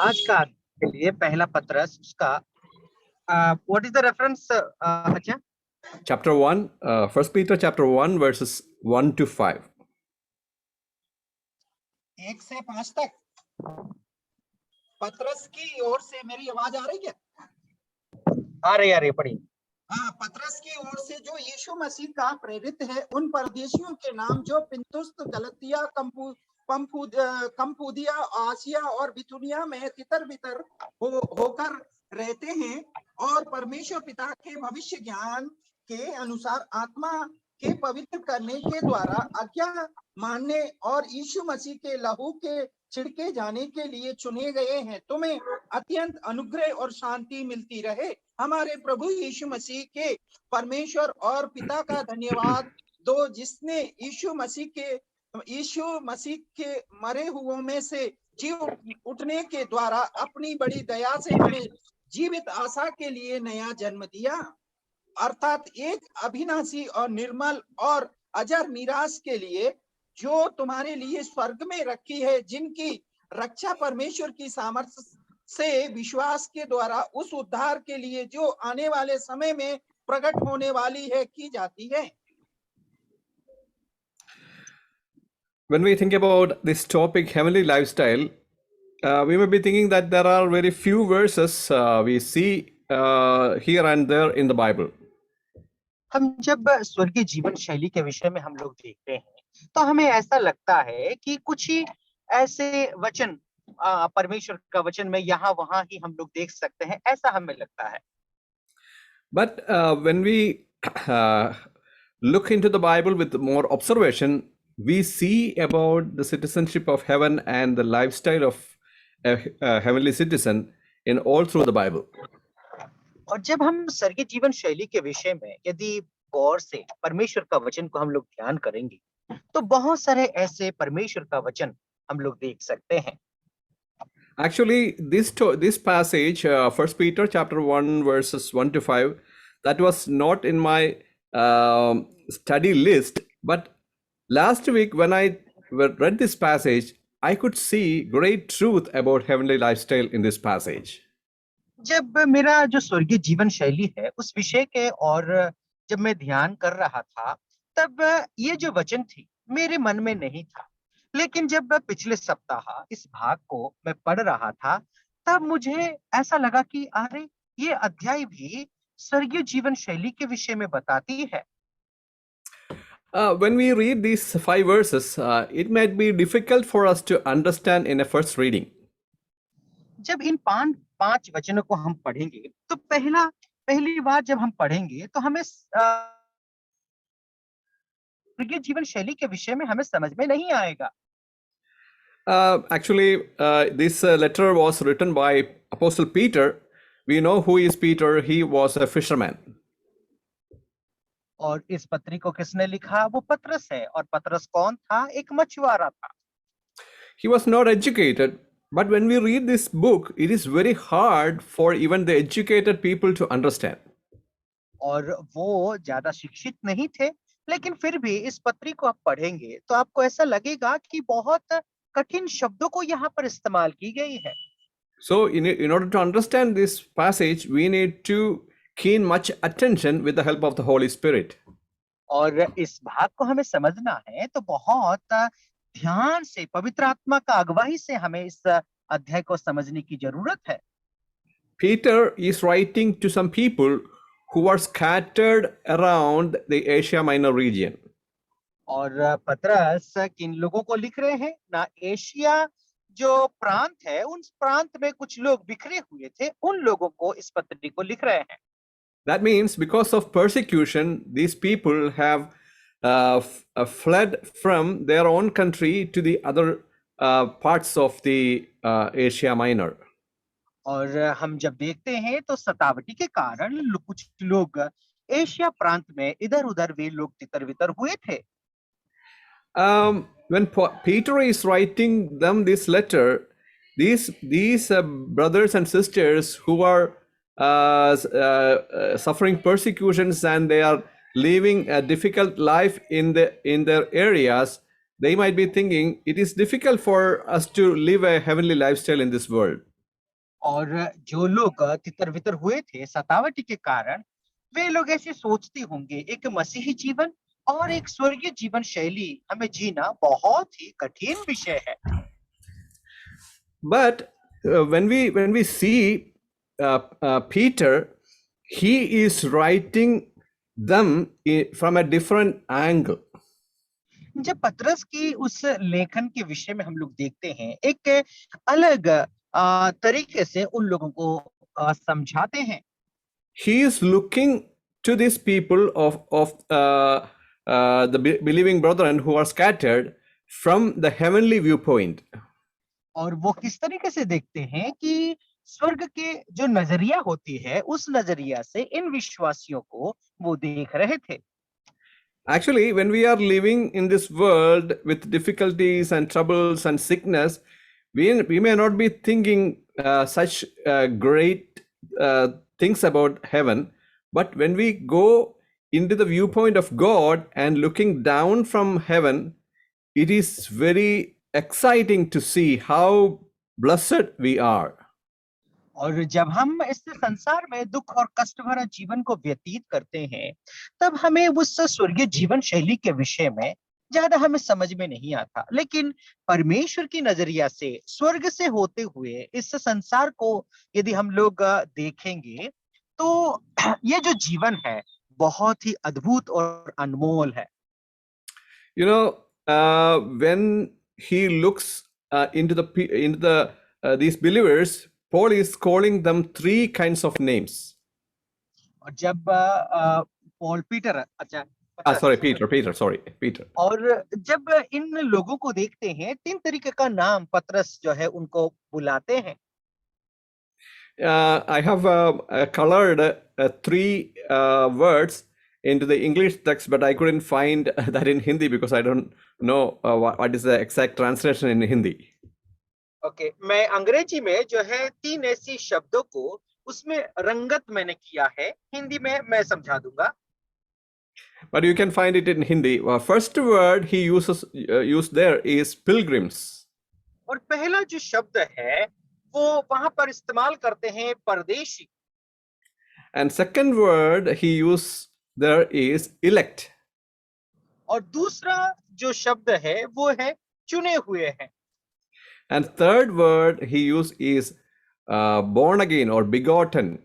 आज का के लिए पहला पत्रस उसका व्हाट इज द रेफरेंस अच्छा Chapter 1, 1 Peter chapter 1, verses 1 to 5. 1 से 5 तक पतरस की ओर से मेरी आवाज आ रही क्या? आ रही पढ़ी। हाँ, पतरस की ओर से जो यीशु मसीह का प्रेरित है, उन परदेशियों के नाम जो पिंतुस, गलतिया, कंपुदिया, आसिया और बिथुनिया में तितर बितर होकर रहते हैं और परमेश्वर पिता के भविष्य ज्ञान के अनुसार आत्मा के पवित्र करने के द्वारा आज्ञा मानने और यीशु मसीह के लहू के छिड़के जाने के लिए चुने गए हैं। तुम्हें अत्यंत अनुग्रह और शांति मिलती रहे। हमारे प्रभु यीशु मसीह के परमेश्वर और पिता का धन्यवाद दो, जिसने यीशु मसीह के मरे हुओं में से जी उठने के द्वारा अपनी बड़ी दया से हमें जीवित आशा के लिए नया जन्म दिया, अर्थात एक अविनाशी और निर्मल और अजर मीरास के लिए जो तुम्हारे लिए स्वर्ग में रखी है, जिनकी रक्षा परमेश्वर की सामर्थ्य से विश्वास के द्वारा उस उद्धार के लिए जो आने वाले समय में प्रकट होने वाली है की जाती है। When we think about this topic, heavenly lifestyle, we may be thinking that there are very few verses we see here and there in the Bible. हम जब स्वर्गीय जीवन शैली के विषय में हम लोग देखते हैं तो हमें ऐसा लगता है कि कुछ ही ऐसे वचन परमेश्वर का वचन में यहाँ वहाँ ही हम लोग देख सकते हैं, ऐसा हमें लगता है। But when we look into the Bible with more observation, we see about the citizenship of heaven and the lifestyle of a heavenly citizen in all through the Bible. और जब हम स्वर्गीय जीवन शैली के विषय में यदि गौर से परमेश्वर का वचन को हम लोग ध्यान करेंगे तो बहुत सारे ऐसे परमेश्वर का वचन हम लोग देख सकते हैं। Actually, this passage, 1 Peter chapter 1, verses 1 to 5, that was not in my study list, but last week when I read this passage, I could see great truth about heavenly lifestyle in this passage. जब मेरा जो स्वर्गीय जीवन शैली है उस विषय के और जब मैं ध्यान कर रहा था तब ये जो वचन थी मेरे मन में नहीं था, लेकिन जब पिछले सप्ताह इस भाग को मैं पढ़ रहा था तब मुझे ऐसा लगा कि अरे ये अध्याय भी स्वर्गीय जीवन शैली के विषय में बताती है। When we read these 5 verses, it might be difficult for us to understand in a first reading. जब इन पांच वचनों को हम पढ़ेंगे तो पहली बार जब हम पढ़ेंगे तो हमें स्वर्गीय जीवन शैली के विषय में हमें समझ में नहीं आएगा। Actually, this letter was written by Apostle Peter. We know who is Peter. He was a fisherman. और इस पत्री को किसने लिखा? वो पतरस है। और पतरस कौन था? एक मछुआरा था। He was not educated, but when we read this book, it is very hard for even the educated people to understand. और वो ज्यादा शिक्षित नहीं थे, लेकिन फिर भी इस पत्री को आप पढ़ेंगे तो आपको ऐसा लगेगा कि बहुत कठिन शब्दों को यहाँ पर इस्तेमाल की गई है। So in order to understand this passage, we need to keen much attention with the help of the Holy Spirit. और इस भाग को हमें समझना है तो बहुत ध्यान से पवित्र आत्मा का अगुवाई से हमें इस अध्याय को समझने की जरूरत है। Peter is writing to some people who are scattered around the Asia Minor region. और पतरस किन लोगों को लिख रहे हैं? ना एशिया जो प्रांत है उन प्रांत में कुछ लोग बिखरे हुए थे, उन लोगों को इस पत्री को लिख रहे हैं। That means because of persecution, these people have fled from their own country to the other parts of the Asia Minor. और हम जब देखते हैं तो सतावटी के कारण कुछ लोग एशिया प्रांत में इधर-उधर वे लोग तितर-बितर हुए थे। When Peter is writing them this letter, these brothers and sisters who are suffering persecutions and they are living a difficult life in their areas, they might be thinking it is difficult for us to live a heavenly lifestyle in this world. और जो लोग तितर-बितर हुए थे सतावटी के कारण, वे लोग ऐसे सोचते होंगे एक मसीही जीवन और एक स्वर्गीय जीवन शैली हमें जीना बहुत ही कठिन विषय है। But when we see Peter, he is writing them from a different angle. जब पतरस की उस लेखन के विषय में हम लोग देखते हैं, एक अलग तरीके से उन लोगों को समझाते हैं। He is looking to these people of the believing brethren who are scattered from the heavenly viewpoint. और वो किस तरीके से देखते हैं कि स्वर्ग के जो नजरिया होती है, उस नजरिया से इन विश्वासियों को वो देख रहे थे। Actually, when we are living in this world with difficulties and troubles and sickness, we may not be thinking such great things about heaven. But when we go into the viewpoint of God and looking down from heaven, it is very exciting to see how blessed we are. और जब हम इस संसार में दुख और कष्ट भरा जीवन को व्यतीत करते हैं, तब हमें उस स्वर्गीय जीवन शैली के विषय में ज्यादा हमें समझ में नहीं आता। लेकिन परमेश्वर की नजरिया से स्वर्ग से होते हुए इस संसार को यदि हम लोग देखेंगे, तो ये जो जीवन है बहुत ही अद्भुत और अनमोल है। You know, when he looks into the these believers, Paul is calling them three kinds of names. और जब पॉल पीटर अच्छा Sorry, Peter. Sorry, Peter. और जब इन लोगों को देखते हैं, तीन तरीके का नाम पतरस जो है उनको बुलाते हैं। I have colored three words into the English text, but I couldn't find that in Hindi because I don't know what is the exact translation in Hindi. Okay, मैं अंग्रेजी में जो है तीन ऐसी शब्दों को उसमें रंगत मैंने किया है, हिंदी में मैं समझा दूंगा। But you can find it in Hindi. First word he used there is pilgrims. और पहला जो शब्द है वो वहां पर इस्तेमाल करते हैं परदेशी। And second word he used there is elect. और दूसरा जो शब्द है वो है चुने हुए हैं। And third word he used is born again or begotten.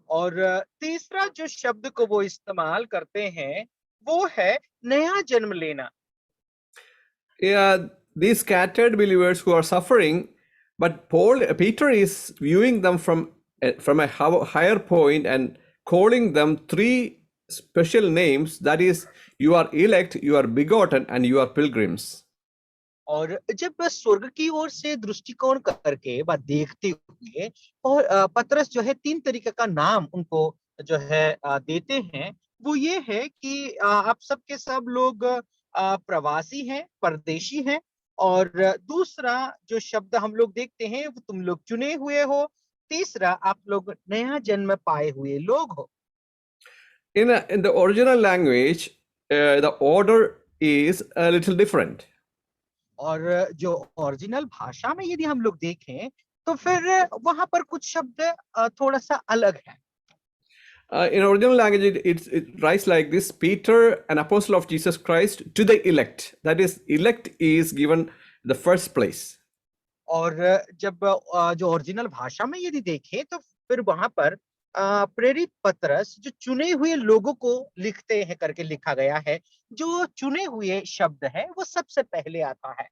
और तीसरा जो शब्द को वो इस्तेमाल करते हैं वो है नया जन्म लेना। Yeah, these scattered believers who are suffering, but Peter is viewing them from a higher point and calling them three special names. That is, you are elect, you are begotten, and you are pilgrims. और जब स्वर्ग की ओर से दृष्टिकोण करके बात देखते हुए और पतरस जो है तीन तरीके का नाम उनको जो है देते हैं, वो ये है कि आप सबके सब लोग प्रवासी हैं, परदेशी हैं। और दूसरा जो शब्द हम लोग देखते हैं वो तुम लोग चुने हुए हो। तीसरा आप लोग नया जन्म पाए हुए लोग हो। In the original language, the order is a little different. और जो ओरिजिनल भाषा में यदि हम लोग देखें तो फिर वहां पर कुछ शब्द थोड़ा सा अलग है। In original language, it writes like this: Peter, an apostle of Jesus Christ, to the elect. That is, elect is given the first place. और जब जो ओरिजिनल भाषा में यदि देखें तो फिर वहां पर प्रेरित पतरस जो चुने हुए लोगों को लिखते हैं करके लिखा गया है। जो चुने हुए शब्द है वो सबसे पहले आता है।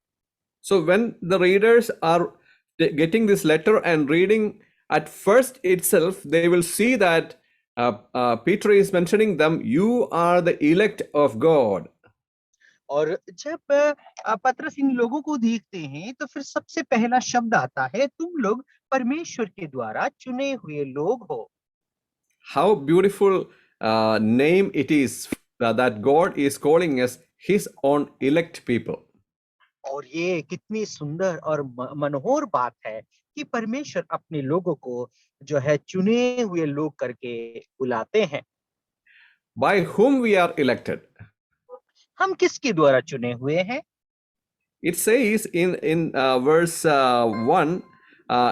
So when the readers are getting this letter and reading at first itself, they will see that Peter is mentioning them, you are the elect of God. और जब पतरस इन लोगों को देखते हैं तो फिर सबसे पहला शब्द आता है, तुम लोग परमेश्वर के द्वारा चुने हुए लोग हो। How beautiful name it is that God is calling us his own elect people. और ये कितनी सुंदर और मनोहर बात है कि परमेश्वर अपने लोगों को जो है चुने हुए लोग करके बुलाते हैं। By whom we are elected? हम किसके द्वारा चुने हुए हैं? It says in verse 1,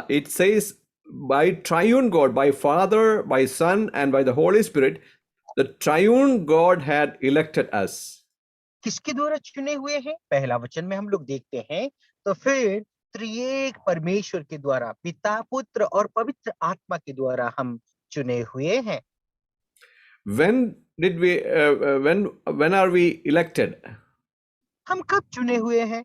it says by triune God, by Father, by Son, and by the Holy Spirit, the triune God had elected us. किसके द्वारा चुने हुए हैं? पहला वचन में हम लोग देखते हैं तो फिर त्रिएक परमेश्वर के द्वारा, पिता, पुत्र और पवित्र आत्मा के द्वारा हम चुने हुए हैं। When did we? When are we elected? हम कब चुने हुए हैं?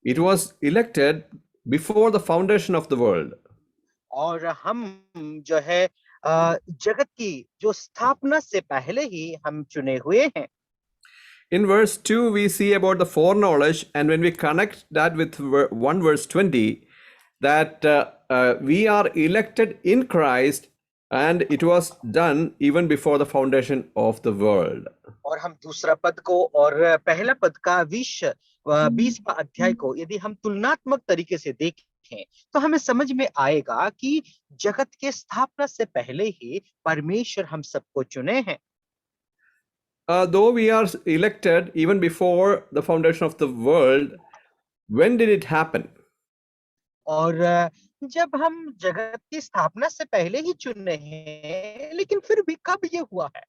It was elected before the foundation of the world. और हम जो है जगत की जो स्थापना से पहले ही हम चुने हुए हैं। In verse 2, we see about the foreknowledge, and when we connect that with 1 verse 20, that we are elected in Christ, and it was done even before the foundation of the world. और हम दूसरा पद को और पहला पद का 20वां अध्याय को यदि हम तुलनात्मक तरीके से देखें तो हमें समझ में आएगा कि जगत के स्थापना से पहले ही परमेश्वर हम सबको चुने हैं। Though we are elected even before the foundation of the world, when did it happen? और जब हम जगत की स्थापना से पहले ही चुने हैं, लेकिन फिर भी कब ये हुआ है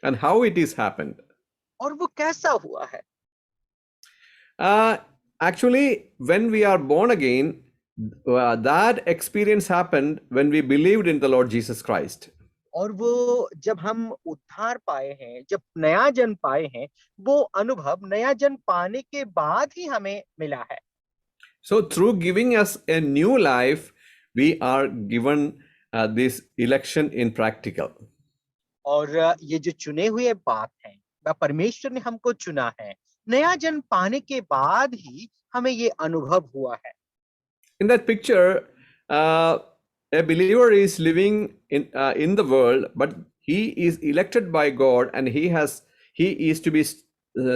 And how it is happened? और वो कैसा हुआ है? Actually, when we are born again, that experience happened when we believed in the Lord Jesus Christ. और वो जब हम उद्धार पाए हैं, जब नया जन्म पाए हैं, वो अनुभव नया जन्म पाने के बाद ही हमें मिला है। So, through giving us a new life, we are given this election in practical. और ये जो चुने हुए बात है, परमेश्वर ने हमको चुना है, नया जन्म पाने के बाद ही हमें ये अनुभव हुआ है। In that picture, a believer is living in the world, but he is elected by God, and he is to be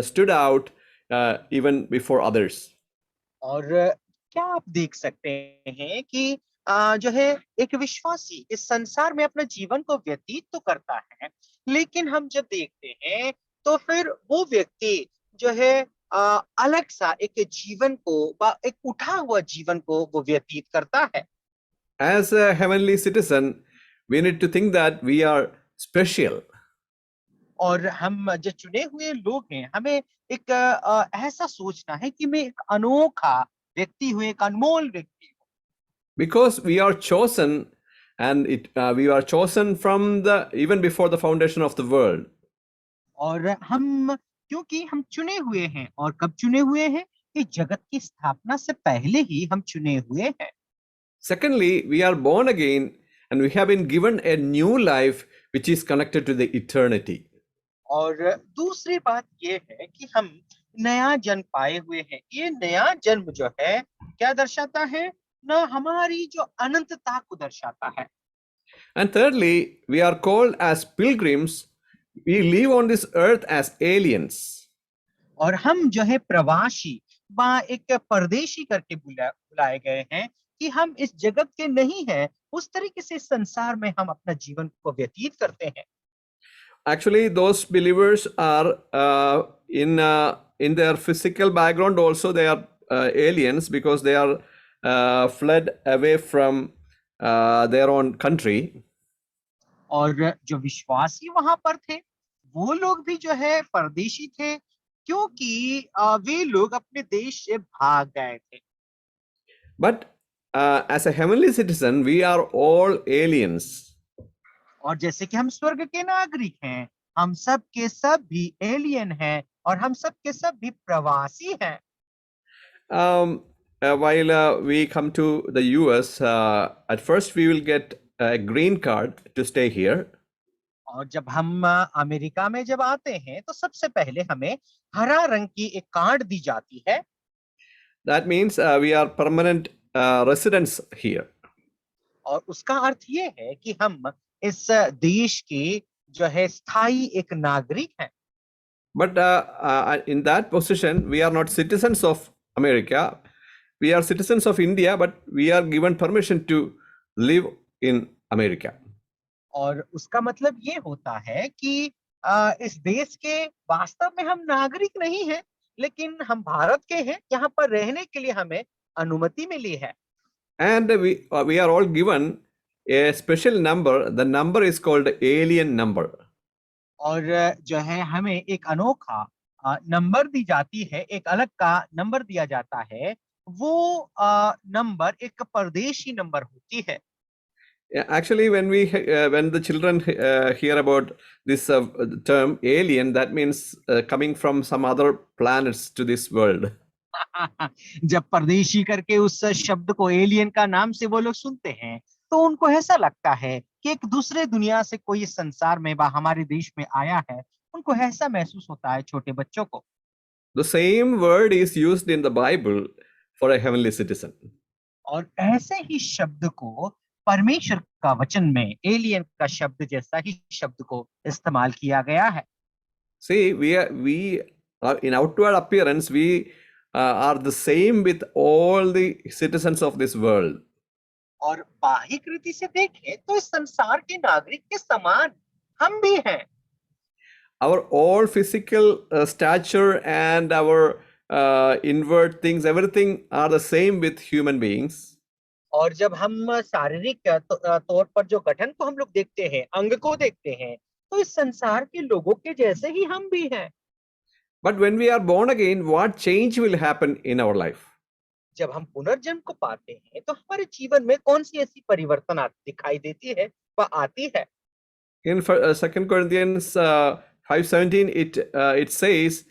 stood out even before others. और क्या आप देख सकते हैं कि जो है एक विश्वासी इस संसार में अपना जीवन को व्यतीत तो करता है, लेकिन हम जब देखते हैं तो फिर वो व्यक्ति जो है अलग सा एक जीवन को, एक उठा हुआ जीवन को वो व्यतीत करता है। As a heavenly citizen, we need to think that we are special. और हम जो चुने हुए लोग हैं, हमें एक ऐसा सोचना है कि मैं एक अनोखा व्यक्ति हूँ, एक अनमोल व्यक्ति हूँ। Because we are chosen, and we are chosen from even before the foundation of the world. और हम क्योंकि हम चुने हुए हैं, और कब चुने हुए हैं? कि जगत की स्थापना से पहले ही हम चुने हुए हैं। Secondly, we are born again, and we have been given a new life which is connected to the eternity. और दूसरी बात ये है कि हम नया जन्म पाए हुए हैं। ये नया जन्म जो है क्या दर्शाता है? ना हमारी जो अनंतता को दर्शाता है। And thirdly, we are called as pilgrims. We live on this earth as aliens. और हम जो है प्रवासी व एक परदेशी करके बुलाए गए हैं कि हम इस जगत के नहीं हैं। उस तरीके से संसार में हम अपना जीवन को व्यतीत करते हैं। Actually, those believers are in their physical background also they are aliens, because they are fled away from their own country. और जो विश्वासी वहां पर थे, वो लोग भी जो है परदेशी थे, क्योंकि वे लोग अपने देश से भाग गए थे। But as a heavenly citizen, we are all aliens. और जैसे कि हम स्वर्ग के नागरिक हैं, हम सब के सब भी एलियन हैं, और हम सब के सब भी प्रवासी हैं। While we come to the US, at first we will get a green card to stay here. और जब हम अमेरिका में जब आते हैं तो सबसे पहले हमें हरा रंग की एक कार्ड दी जाती है। That means we are permanent residents here. और उसका अर्थ ये है कि हम इस देश के जो है स्थायी एक नागरिक हैं। But in that position, we are not citizens of America. We are citizens of India, but we are given permission to live in America. और उसका मतलब ये होता है कि इस देश के वास्तव में हम नागरिक नहीं हैं, लेकिन हम भारत के हैं। यहाँ पर रहने के लिए हमें अनुमति मिली है। And we are all given a special number. The number is called alien number. और जो है हमें एक अनोखा नंबर दी जाती है, एक अलग का नंबर दिया जाता है। वो नंबर एक परदेशी नंबर होती है। Actually, when the children hear about this term alien, that means coming from some other planets to this world. जब परदेशी करके उस शब्द को एलियन का नाम से वो लोग सुनते हैं, तो उनको ऐसा लगता है कि एक दूसरे दुनिया से कोई इस संसार में व हमारे देश में आया है। उनको ऐसा महसूस होता है, छोटे बच्चों को। The same word is used in the Bible for a heavenly citizen. और ऐसे ही शब्द को परमेश्वर का वचन में एलियन का शब्द जैसा ही शब्द को इस्तेमाल किया गया है। See, we are in outward appearance, we are the same with all the citizens of this world. और बाह्य कृति से देखें तो इस संसार के नागरिक के समान हम भी हैं। Our all physical stature and our inward things, everything are the same with human beings. और जब हम शारीरिक तौर पर जो गठन को हम लोग देखते हैं, अंग को देखते हैं, तो इस संसार के लोगों के जैसे ही हम भी हैं। But when we are born again, what change will happen in our life? जब हम पुनर्जन्म को पाते हैं, तो हमारे जीवन में कौन सी ऐसी परिवर्तन दिखाई देती है व आती है? In 2 Corinthians 5:17, it says,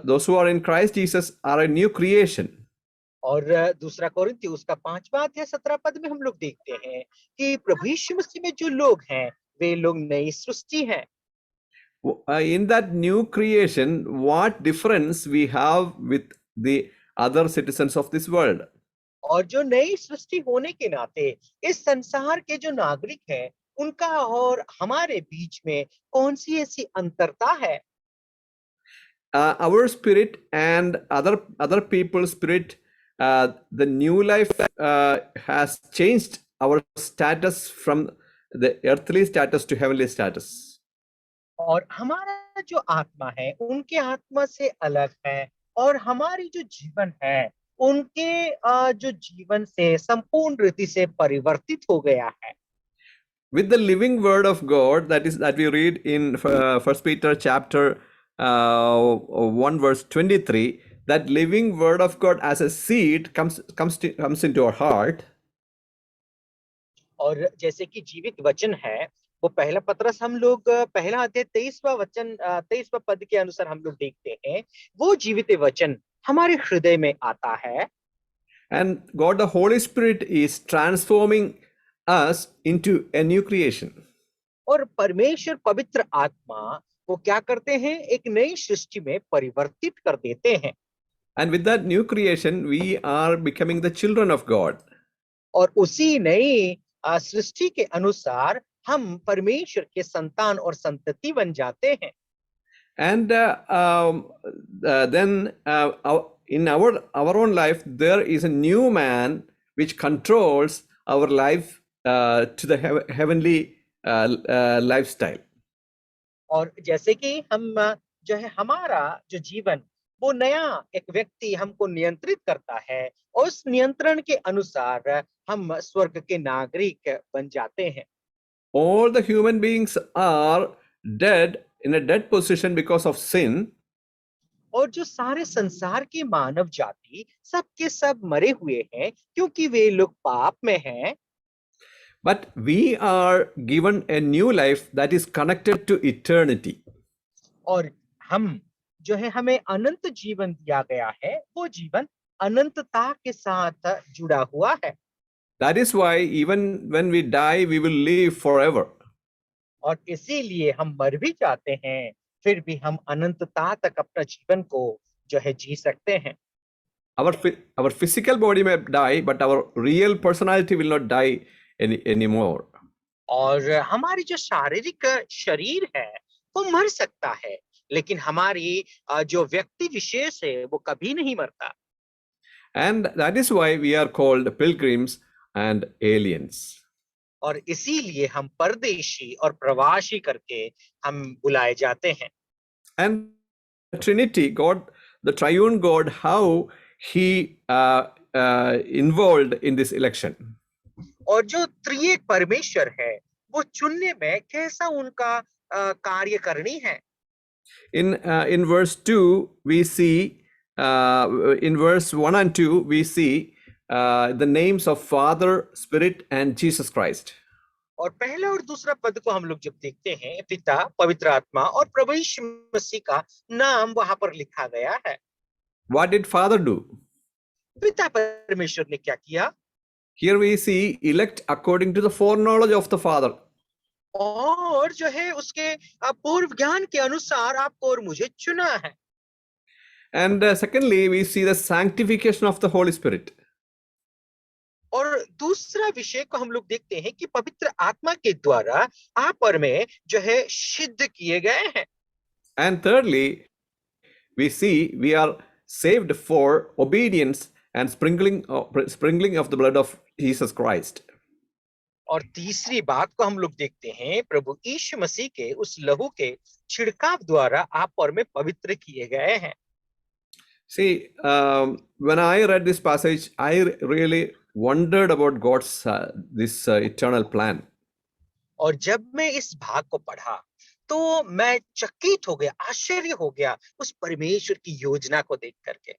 those who are in Christ Jesus are a new creation. और दूसरा कोरिन्थियों उसका 5वां अध्याय 17 पद में हम लोग देखते हैं कि प्रभु यीशु मसीह में जो लोग हैं, वे लोग नई सृष्टि हैं। In that new creation, what difference we have with the other citizens of this world? और जो नई सृष्टि होने के नाते इस संसार के जो नागरिक हैं, उनका और हमारे बीच में कौन सी ऐसी अंतरता है? Our spirit and other people's spirit, the new life has changed our status from the earthly status to heavenly status. और हमारा जो आत्मा है, उनके आत्मा से अलग है, और हमारी जो जीवन है, उनके जो जीवन से संपूर्ण रीति से परिवर्तित हो गया है। With the living word of God, that we read in 1 Peter chapter 1 verse 23, that living word of God as a seed comes into our heart. और जैसे कि जीवित वचन है, वो पहला पत्रस हम लोग पहला अध्याय 23वां पद के अनुसार हम लोग देखते हैं, वो जीवित वचन हमारे हृदय में आता है। And God the Holy Spirit is transforming us into a new creation. और परमेश्वर पवित्र आत्मा वो क्या करते हैं, एक नई सृष्टि में परिवर्तित कर देते हैं। And with that new creation, we are becoming the children of God. और उसी नई सृष्टि के अनुसार हम परमेश्वर के संतान और संतति बन जाते हैं। And then in our own life, there is a new man which controls our life to the heavenly lifestyle. और जैसे कि हम जो है हमारा जो जीवन, वो नया एक व्यक्ति हमको नियंत्रित करता है, और उस नियंत्रण के अनुसार हम स्वर्ग के नागरिक बन जाते हैं। All the human beings are dead in a dead position because of sin. और जो सारे संसार की मानव जाति सब के सब मरे हुए हैं, क्योंकि वे लोग पाप में हैं। But we are given a new life that is connected to eternity. और हम जो है हमें अनंत जीवन दिया गया है, वो जीवन अनंतता के साथ जुड़ा हुआ है। That is why even when we die, we will live forever. और इसीलिए हम मर भी जाते हैं, फिर भी हम अनंतता तक अपना जीवन को जो है जी सकते हैं। Our physical body may die, but our real personality will not die anymore. और हमारी जो शारीरिक शरीर है वो मर सकता है, लेकिन हमारी जो व्यक्ति विशेष है वो कभी नहीं मरता। And that is why we are called pilgrims and aliens. और इसीलिए हम परदेशी और प्रवासी करके हम बुलाए जाते हैं। And Trinity, God, the triune God, how he involved in this election. और जो त्रिएक परमेश्वर है वो चुनने में कैसा उनका कार्यकारिणी है। In verse 2 we see in verse 1 and 2 we see the names of Father, Spirit and Jesus Christ. और पहला और दूसरा पद को हम लोग जब देखते हैं, पिता, पवित्र आत्मा और प्रभु यीशु मसीह का नाम वहां पर लिखा गया है। What did Father do? पिता परमेश्वर ने क्या किया? Here we see elect according to the foreknowledge of the Father. और जो है उसके पूर्व ज्ञान के अनुसार आपको और मुझे चुना है। And secondly, we see the sanctification of the Holy Spirit. और दूसरा विषय को हम लोग देखते हैं कि पवित्र आत्मा के द्वारा आप और मैं जो है सिद्ध किए गए हैं। And thirdly, we see we are saved for obedience and sprinkling of the blood of Jesus Christ. और तीसरी बात को हम लोग देखते हैं, प्रभु यीशु मसीह के उस लहू के छिड़काव द्वारा आप और मैं पवित्र किए गए हैं। See, when I read this passage, I really wondered about God's this eternal plan. और जब मैं इस भाग को पढ़ा तो मैं चकित हो गया, आश्चर्य हो गया उस परमेश्वर की योजना को देख करके।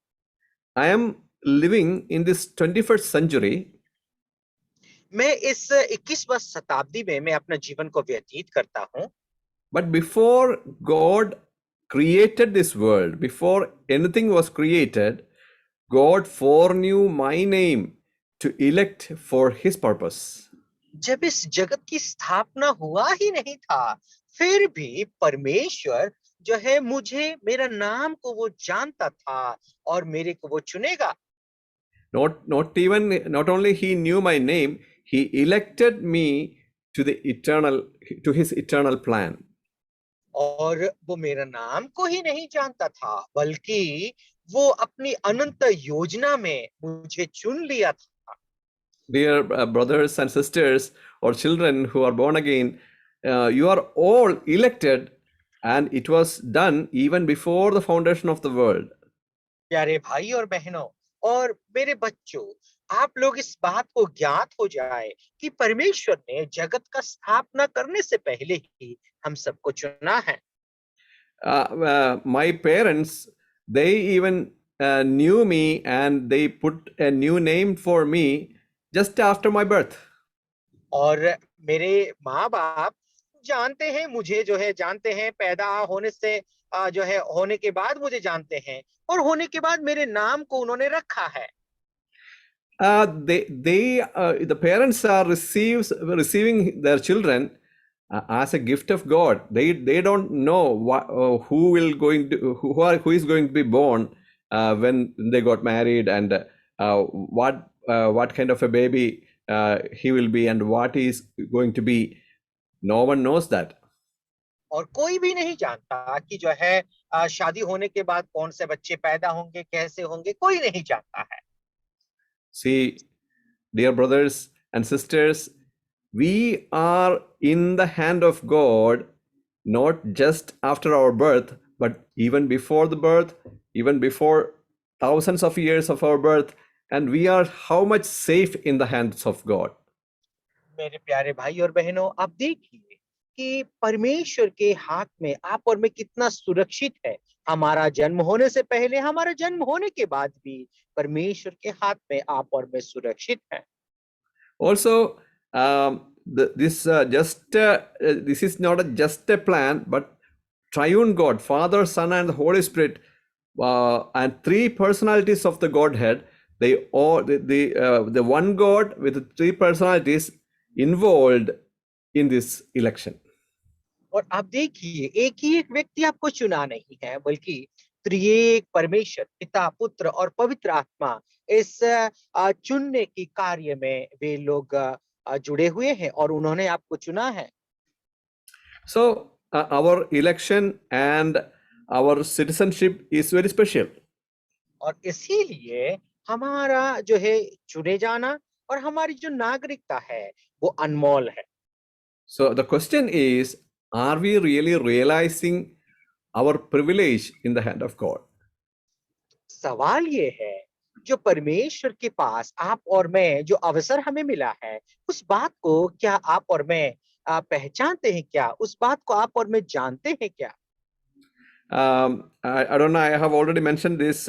I am living in this 21st century. मैं इस 21वीं शताब्दी में मैं अपना जीवन को व्यतीत करता हूं। But before God created this world, before anything was created, God foreknew my name to elect for his purpose. जब इस जगत की स्थापना हुआ ही नहीं था, फिर भी परमेश्वर जो है मुझे, मेरा नाम को वो जानता था और मेरे को वो चुनेगा। Not only he knew my name, he elected me to his eternal plan. और वो मेरा नाम को ही नहीं जानता था, बल्कि वो अपनी अनंत योजना में मुझे चुन लिया था। Dear brothers and sisters or children who are born again, you are all elected, and it was done even before the foundation of the world. प्यारे भाई और बहनों और मेरे बच्चों, आप लोग इस बात को ज्ञात हो जाए कि परमेश्वर ने जगत का स्थापना करने से पहले ही हम सबको चुना है। My parents, they even knew me and they put a new name for me just after my birth. और मेरे माँ बाप जानते हैं मुझे, जो है जानते हैं, पैदा होने से जो है होने के बाद मुझे जानते हैं, और होने के बाद मेरे नाम को उन्होंने रखा है। The parents are receiving their children as a gift of God. They don't know who is going to be born when they got married, and what kind of a baby he will be and what he is going to be. No one knows that. और कोई भी नहीं जानता कि जो है शादी होने के बाद कौन से बच्चे पैदा होंगे, कैसे होंगे, कोई नहीं जानता है। See, dear brothers and sisters, we are in the hand of God, not just after our birth, but even before the birth, even before thousands of years of our birth, and we are how much safe in the hands of God. मेरे प्यारे भाई और बहनों, आप देखिए कि परमेश्वर के हाथ में आप और मैं कितना सुरक्षित है। हमारा जन्म होने से पहले, हमारा जन्म होने के बाद भी परमेश्वर के हाथ में आप और मैं सुरक्षित हैं। Also, this is not just a plan, but triune God, Father, Son, and the Holy Spirit, and three personalities of the Godhead. The one God with the three personalities involved in this election. और आप देखिए, एक ही एक व्यक्ति आपको चुना नहीं है, बल्कि त्रिएक परमेश्वर, पिता, पुत्र और पवित्र आत्मा इस चुनने की कार्य में वे लोग जुड़े हुए हैं और उन्होंने आपको चुना है। So our election and our citizenship is very special. और इसीलिए हमारा जो है चुने जाना और हमारी जो नागरिकता है वो अनमोल है। So the question is, are we really realizing our privilege in the hand of God? सवाल ये है जो परमेश्वर के पास आप और मैं जो अवसर हमें मिला है, उस बात को क्या आप और मैं पहचानते हैं क्या? उस बात को आप और मैं जानते हैं क्या? I don't know. I have already mentioned this.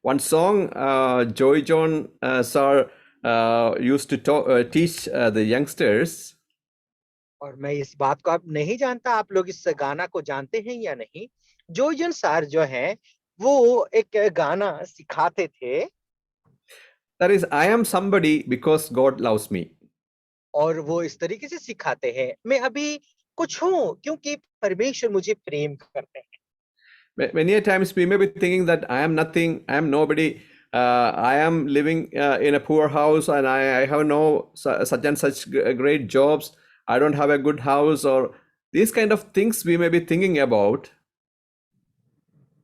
One song Joy John sir used to teach the youngsters. और मैं इस बात को अब नहीं जानता आप लोग इस गाना को जानते हैं या नहीं। जोजन सर जो है वो एक गाना सिखाते थे That is, I am somebody because God loves me. और वो इस तरीके से सिखाते हैं, मैं अभी कुछ हूँ क्योंकि परमेश्वर मुझे प्रेम करते हैं। Many a times we may be thinking that I am nothing, I am nobody, I am living in a poor house and I have no such and such great jobs, I don't have a good house, or these kind of things we may be thinking about.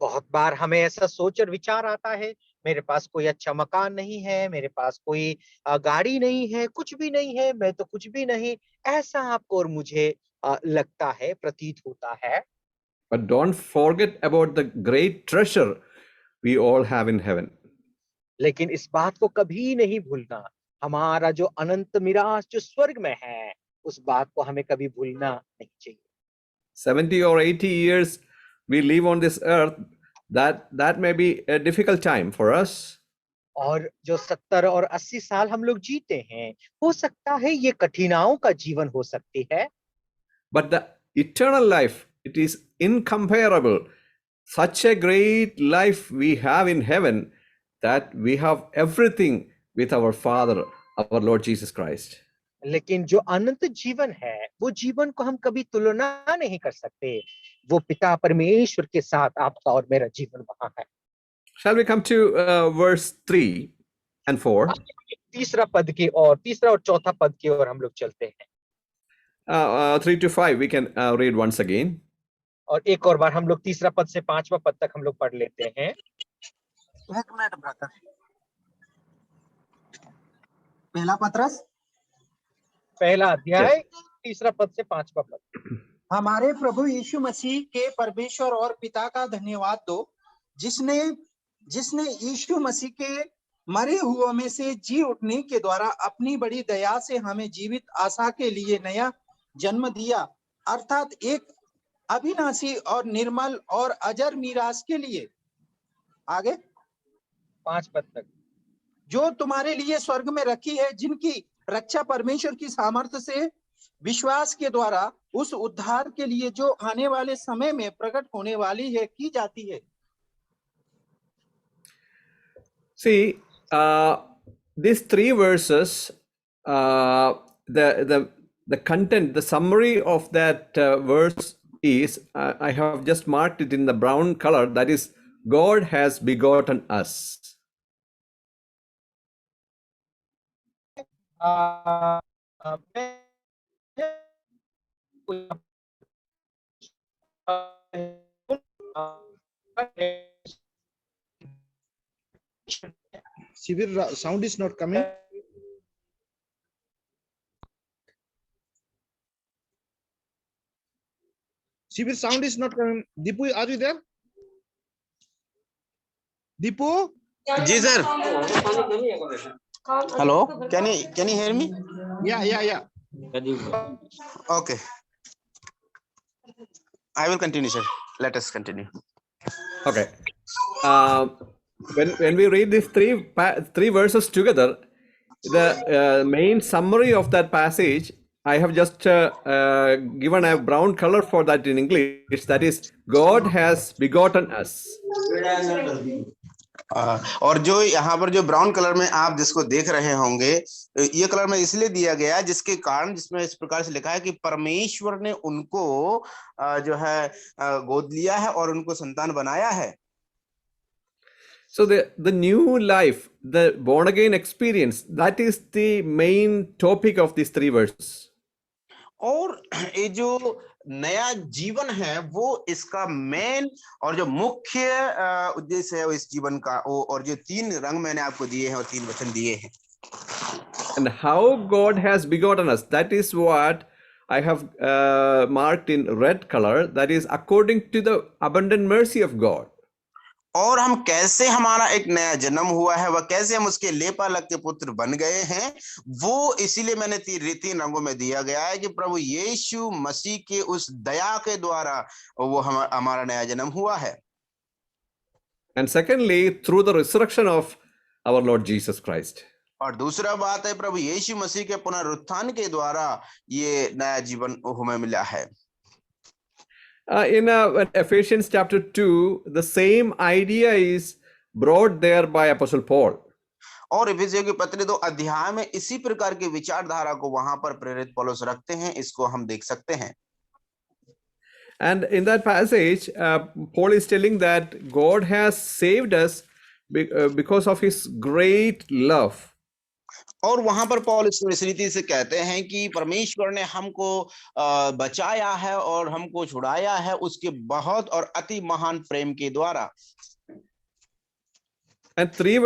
बहुत बार हमें ऐसा सोच और विचार आता है, मेरे पास कोई अच्छा मकान नहीं है, मेरे पास कोई गाड़ी नहीं है, कुछ भी नहीं है, मैं तो कुछ भी नहीं, ऐसा आपको और मुझे लगता है, प्रतीत होता है। But don't forget about the great treasure we all have in heaven. लेकिन इस बात को कभी नहीं भूलना, हमारा जो अनंत मिरास जो स्वर्ग में है, उस बात को हमें कभी भूलना नहीं चाहिए। 70 or 80 years we live on this earth, that may be a difficult time for us. और जो 70 और 80 साल हम लोग जीते हैं, हो सकता है ये कठिनाइयों का जीवन हो सकती है। But the eternal life, it is incomparable. Such a great life we have in heaven that we have everything with our Father, our Lord Jesus Christ. लेकिन जो अनंत जीवन है, वो जीवन को हम कभी तुलना नहीं कर सकते। वो पिता परमेश्वर के साथ आपका और मेरा जीवन वहां है। Shall we come to verse 3 and 4? तीसरा पद की और तीसरा और चौथा पद की ओर हम लोग चलते हैं। 3 to 5 we can read once again. और एक और बार हम लोग तीसरा पद से पांचवा पद तक हम लोग पढ़ लेते हैं। एक मिनट ब्रदर। पहला पत्रस पहला अध्याय तीसरा पद से पांचवा पद। हमारे प्रभु यीशु मसीह के परमेश्वर और पिता का धन्यवाद दो, जिसने यीशु मसीह के मरे हुओं में से जी उठने के द्वारा अपनी बड़ी दया से हमें जीवित आशा के लिए नया जन्म दिया, अर्थात एक अविनाशी और निर्मल और अजर मीरास के लिए। आगे 5 पद तक। जो तुम्हारे लिए स्वर्ग में रखी है, जिनकी रक्षा परमेश्वर की सामर्थ्य से विश्वास के द्वारा उस उद्धार के लिए जो आने वाले समय में प्रकट होने वाली है की जाती है। See, these 3 verses, the content, the summary of that verse is, I have just marked it in the brown color, that is, God has begotten us. Sivir, sound is not coming. Sivir, sound is not coming. Deepu, are you there? Deepu? जी sir. Hello, can you hear me? Yeah. Okay, I will continue, sir. Let us continue. Okay. When we read these three verses together, the main summary of that passage, I have just given a brown color for that in English. That is, God has begotten us. और जो यहाँ पर जो brown colour में आप जिसको देख रहे होंगे, ये कलर में इसलिए दिया गया जिसके कारण, जिसमें इस प्रकार से लिखा है कि परमेश्वर ने उनको जो है गोद लिया है और उनको संतान बनाया है। So the new life, the born again experience, that is the main topic of these 3 verses. और ये जो नया जीवन है वो इसका मेन और जो मुख्य उद्देश्य है इस जीवन का, और जो 3 रंग मैंने आपको दिए हैं और 3 वचन दिए हैं। And how God has begotten us, that is what I have marked in red color, that is according to the abundant mercy of God. और हम कैसे हमारा एक नया जन्म हुआ है, वह कैसे हम उसके लेपालक के पुत्र बन गए हैं, वो इसीलिए मैंने तीन रंगों में दिया गया है कि प्रभु यीशु मसीह के उस दया के द्वारा वो हमारा नया जन्म हुआ है। And secondly, through the resurrection of our Lord Jesus Christ. और दूसरा बात है प्रभु यीशु मसीह के पुनरुत्थान के द्वारा ये नया जीवन हमें मिला है। In Ephesians chapter 2, the same idea is brought there by Apostle Paul. और इफिसियों के पत्र 2 अध्याय में इसी प्रकार की विचारधारा को वहां पर प्रेरित पौलुस रखते हैं, इसको हम देख सकते हैं। And in that passage, Paul is telling that God has saved us because of his great love. और वहां पर पौल इस रीति से कहते हैं कि परमेश्वर ने हमको बचाया है और हमको छुड़ाया है उसके बहुत और अति महान प्रेम के द्वारा। And three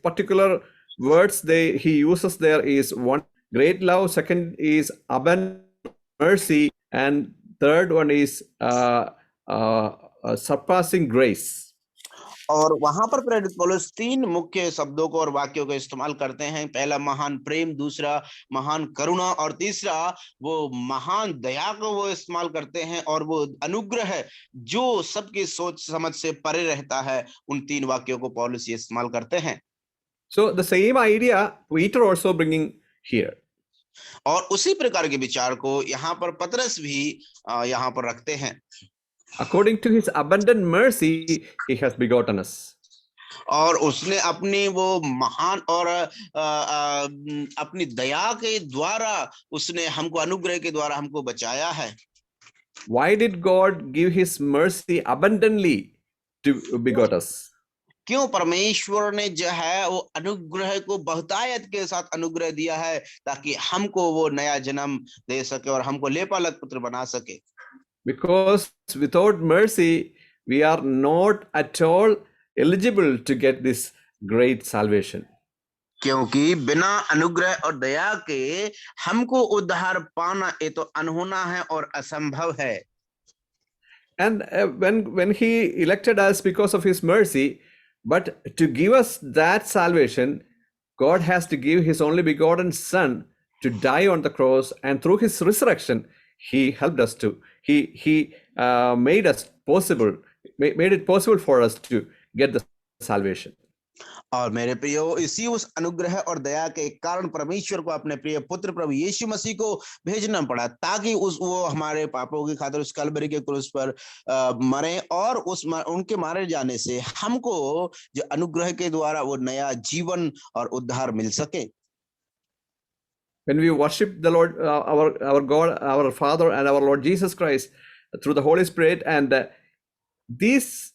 particular words he uses there is one, great love, second is abundant mercy, and third one is surpassing grace. और वहां पर प्रेरित पौलुस 3 मुख्य शब्दों को और वाक्यों को इस्तेमाल करते हैं। पहला महान प्रेम, दूसरा महान करुणा और तीसरा वो महान दया को वो इस्तेमाल करते हैं, और वो अनुग्रह है जो सबकी सोच समझ से परे रहता है। उन 3 वाक्यों को पौलुस ये इस्तेमाल करते हैं। So the same idea Peter also bringing here. और उसी प्रकार के विचार को यहाँ पर पतरस भी यहाँ पर रखते हैं। According to his abundant mercy, he has begotten us. और उसने अपनी वो महान और अपनी दया के द्वारा उसने हमको अनुग्रह के द्वारा हमको बचाया है। Why did God give his mercy abundantly to begot us? क्यों परमेश्वर ने जो है वो अनुग्रह को बहुतायत के साथ अनुग्रह दिया है, ताकि हमको वो नया जन्म दे सके और हमको लेपालक पुत्र बना सके। Because without mercy, we are not at all eligible to get this great salvation. क्योंकि बिना अनुग्रह और दया के हमको उद्धार पाना ये तो अनहोना है और असंभव है। And when he elected us because of his mercy, but to give us that salvation, God has to give his only begotten Son to die on the cross, and through his resurrection, he helped us to. He made it possible for us to get the salvation. और मेरे प्रियो, इसी उस अनुग्रह और दया के कारण परमेश्वर को अपने प्रिय पुत्र प्रभु यीशु मसीह को भेजना पड़ा, ताकि वो हमारे पापों की खातिर उस कलवरी के क्रूस पर मरे, और उनके मारे जाने से हमको जो अनुग्रह के द्वारा वो नया जीवन और उद्धार मिल सके। When we worship the Lord, our God, our Father, and our Lord Jesus Christ through the Holy Spirit, and these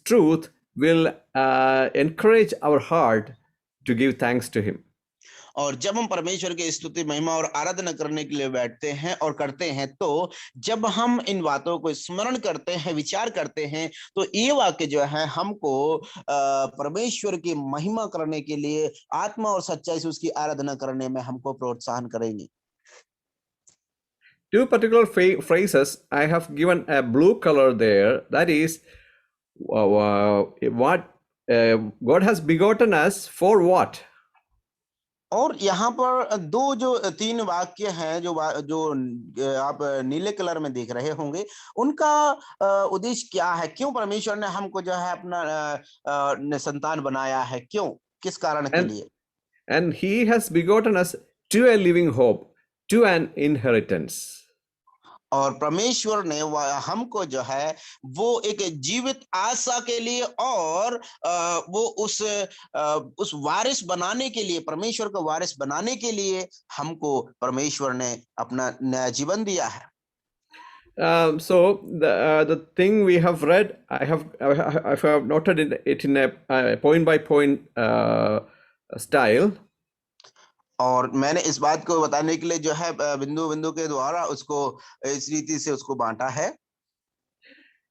truth will encourage our heart to give thanks to Him. और जब हम परमेश्वर की स्तुति, महिमा और आराधना करने के लिए बैठते हैं और करते हैं, तो जब हम इन बातों को स्मरण करते हैं, विचार करते हैं, तो ये वाक्य जो है हमको परमेश्वर की महिमा करने के लिए, आत्मा और सच्चाई से उसकी आराधना करने में हमको प्रोत्साहन करेंगे। Two particular phrases I have given a blue color there. That is, what God has begotten us for what? और यहाँ पर जो 3 वाक्य हैं जो आप नीले कलर में देख रहे होंगे, उनका उद्देश्य क्या है? क्यों परमेश्वर ने हमको जो है अपना संतान बनाया है? क्यों, किस कारण के लिए? And he has begotten us to a living hope, to an inheritance. और परमेश्वर ने हमको जो है वो एक जीवित आशा के लिए और वो उस वारिस बनाने के लिए, परमेश्वर को वारिस बनाने के लिए हमको परमेश्वर ने अपना नया जीवन दिया है। So the thing we have read, I have noted it in a point by point style. और मैंने इस बात को बताने के लिए जो है बिंदु बिंदु के द्वारा उसको इस रीति से उसको बांटा है।